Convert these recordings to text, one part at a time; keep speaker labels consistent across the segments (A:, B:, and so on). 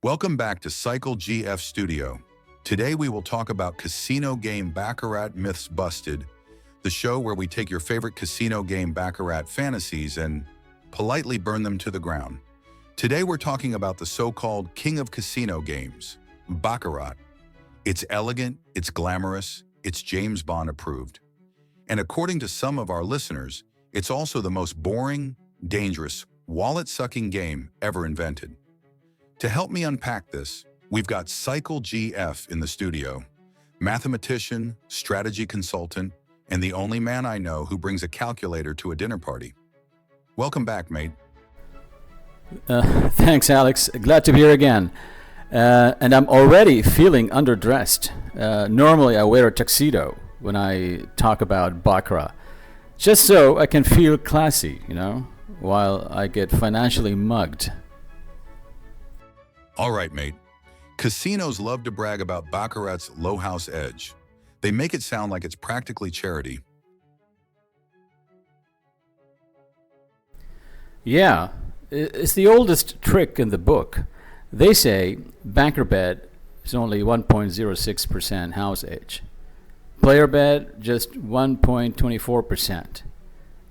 A: Welcome back to Cycle GF Studio. Today we will talk about casino game Baccarat Myths Busted, the show where we take your favorite casino game Baccarat fantasies and politely burn them to the ground. Today we're talking about the so-called king of casino games, Baccarat. It's elegant, it's glamorous, it's James Bond approved. And according to some of our listeners, it's also the most boring, dangerous, wallet-sucking game ever invented. To help me unpack this, we've got Cycle GF in the studio, mathematician, strategy consultant, and the only man I know who brings a calculator to a dinner party. Welcome back, mate.
B: Thanks, Alex. Glad to be here again. And I'm already feeling underdressed. Normally, I wear a tuxedo when I talk about Baccarat, just so I can feel classy, while I get financially mugged.
A: All right, mate. Casinos love to brag about Baccarat's low house edge. They make it sound like it's practically charity.
B: Yeah, it's the oldest trick in the book. They say banker bet is only 1.06% house edge. Player bet just 1.24%.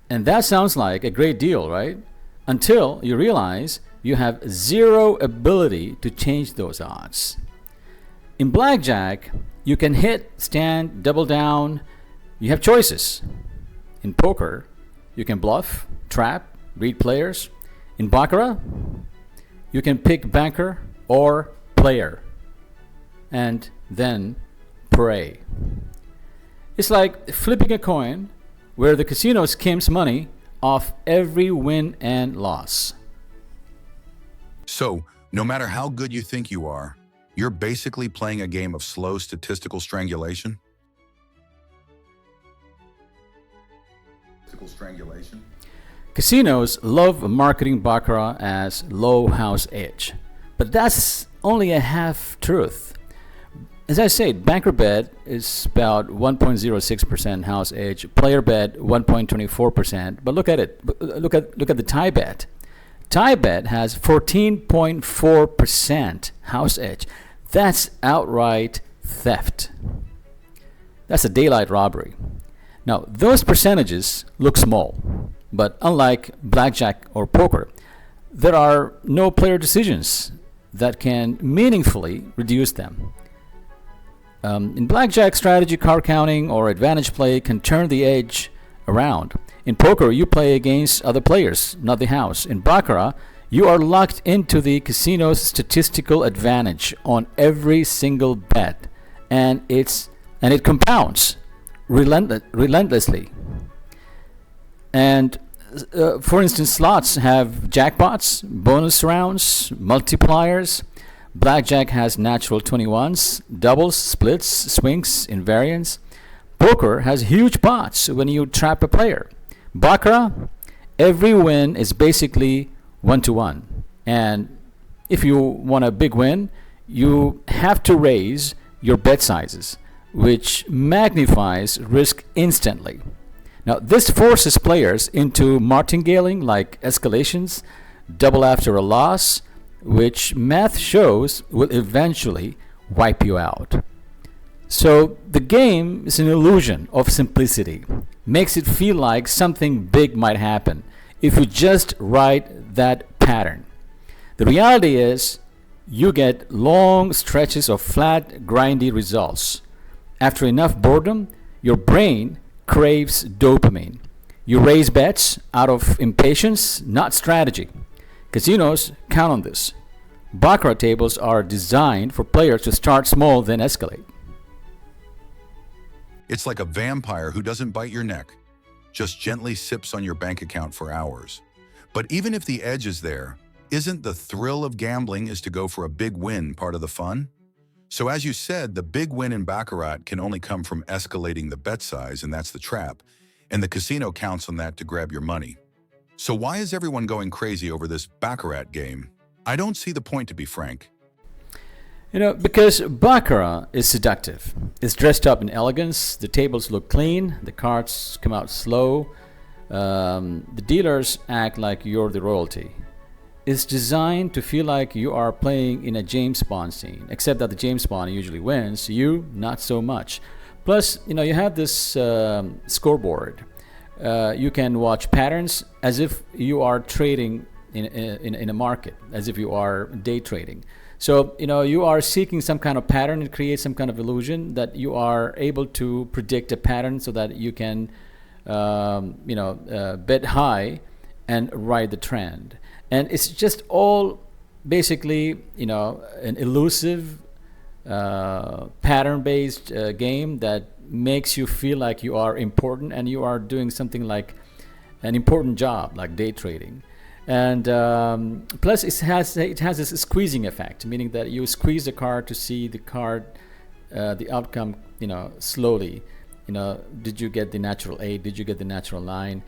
B: And that sounds like a great deal, right? Until you realize you have zero ability to change those odds. In blackjack, you can hit, stand, double down. You have choices. In poker, you can bluff, trap, read players. In Baccarat, you can pick banker or player and then pray. It's like flipping a coin where the casino skims money off every win and loss.
A: So, no matter how good you think you are, you're basically playing a game of slow statistical strangulation?
B: Casinos love marketing Baccarat as low house edge, but that's only a half truth. As I said, banker bet is about 1.06% house edge, player bet 1.24%. But look at it. Look at the tie bet. Tie bet has 14.4% house edge. That's outright theft. That's a daylight robbery. Now, those percentages look small, but unlike blackjack or poker, there are no player decisions that can meaningfully reduce them. In blackjack, strategy, card counting, or advantage play can turn the edge around. In poker, you play against other players, not the house. In Baccarat, you are locked into the casino's statistical advantage on every single bet, and it compounds relentlessly. And for instance, slots have jackpots, bonus rounds, multipliers. Blackjack has natural 21s, doubles, splits, swings, invariants. Poker has huge pots when you trap a player. Baccarat, every win is basically 1-to-1. And if you want a big win, you have to raise your bet sizes, which magnifies risk instantly. Now, this forces players into martingaling like escalations, double after a loss, which math shows will eventually wipe you out. So the game is an illusion of simplicity. Makes it feel like something big might happen if you just write that pattern. The reality is you get long stretches of flat, grindy results. After enough boredom, your brain craves dopamine. You raise bets out of impatience, not strategy. Casinos count on this. Baccarat tables are designed for players to start small, then escalate.
A: It's like a vampire who doesn't bite your neck, just gently sips on your bank account for hours. But even if the edge is there, isn't the thrill of gambling is to go for a big win part of the fun? So as you said, the big win in Baccarat can only come from escalating the bet size, and that's the trap. And the casino counts on that to grab your money. So why is everyone going crazy over this Baccarat game? I don't see the point, to be frank.
B: Because Baccarat is seductive. It's dressed up in elegance, the tables look clean, the cards come out slow, the dealers act like you're the royalty. is designed to feel like you are playing in a James Bond scene, except that the James Bond usually wins, you not so much. Plus, you have this scoreboard. You can watch patterns as if you are trading in a market, as if you are day trading. So, you are seeking some kind of pattern. It creates some kind of illusion that you are able to predict a pattern so that you can, bet high and ride the trend. And it's just all basically, an elusive, pattern-based game that makes you feel like you are important and you are doing something like an important job, like day trading. And plus, it has this squeezing effect, meaning that you squeeze the card to see the card, the outcome, slowly. Did you get the natural 8? Did you get the natural 9?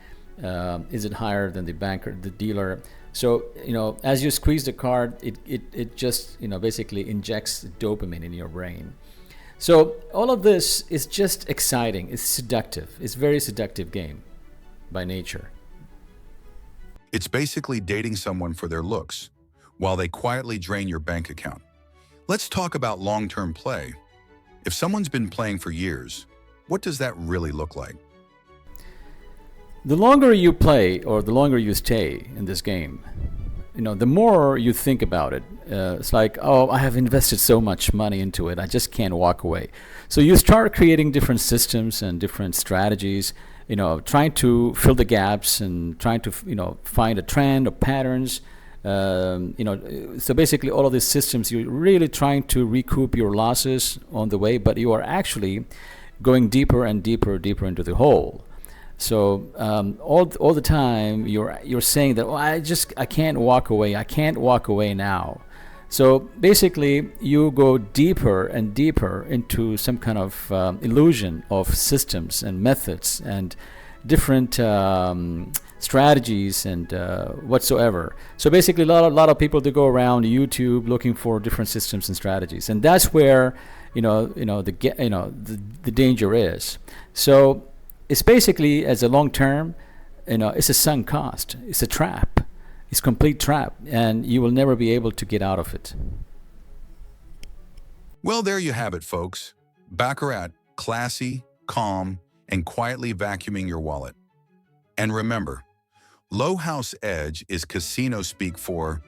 B: Is it higher than the banker, the dealer? So, as you squeeze the card, it just, basically injects dopamine in your brain. So all of this is just exciting. It's seductive. It's a very seductive game by nature.
A: It's basically dating someone for their looks, while they quietly drain your bank account. Let's talk about long-term play. If someone's been playing for years, what does that really look like?
B: The longer you play or the longer you stay in this game, the more you think about it. It's like, oh, I have invested so much money into it, I just can't walk away. So you start creating different systems and different strategies, trying to fill the gaps and trying to, find a trend or patterns. So basically all of these systems, you're really trying to recoup your losses on the way, but you are actually going deeper and deeper into the hole. So all the time you're saying that, I can't walk away. I can't walk away now. So basically you go deeper and deeper into some kind of illusion of systems and methods and different strategies and whatsoever. So basically a lot of people, they go around YouTube looking for different systems and strategies, and that's where the danger is. So it's basically, as a long term, it's a sunk cost. It's a trap. It's a complete trap, and you will never be able to get out of it.
A: Well, there you have it, folks. Baccarat, classy, calm, and quietly vacuuming your wallet. And remember, low house edge is casino speak for,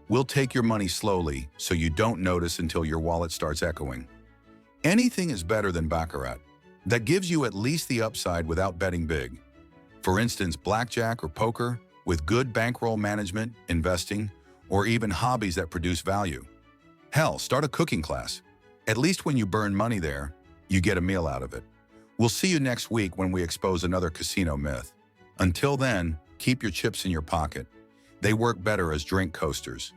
A: we'll take your money slowly so you don't notice until your wallet starts echoing. Anything is better than Baccarat. That gives you at least the upside without betting big. For instance, blackjack or poker with good bankroll management, investing, or even hobbies that produce value. Hell, start a cooking class. At least when you burn money there, you get a meal out of it. We'll see you next week when we expose another casino myth. Until then, keep your chips in your pocket. They work better as drink coasters.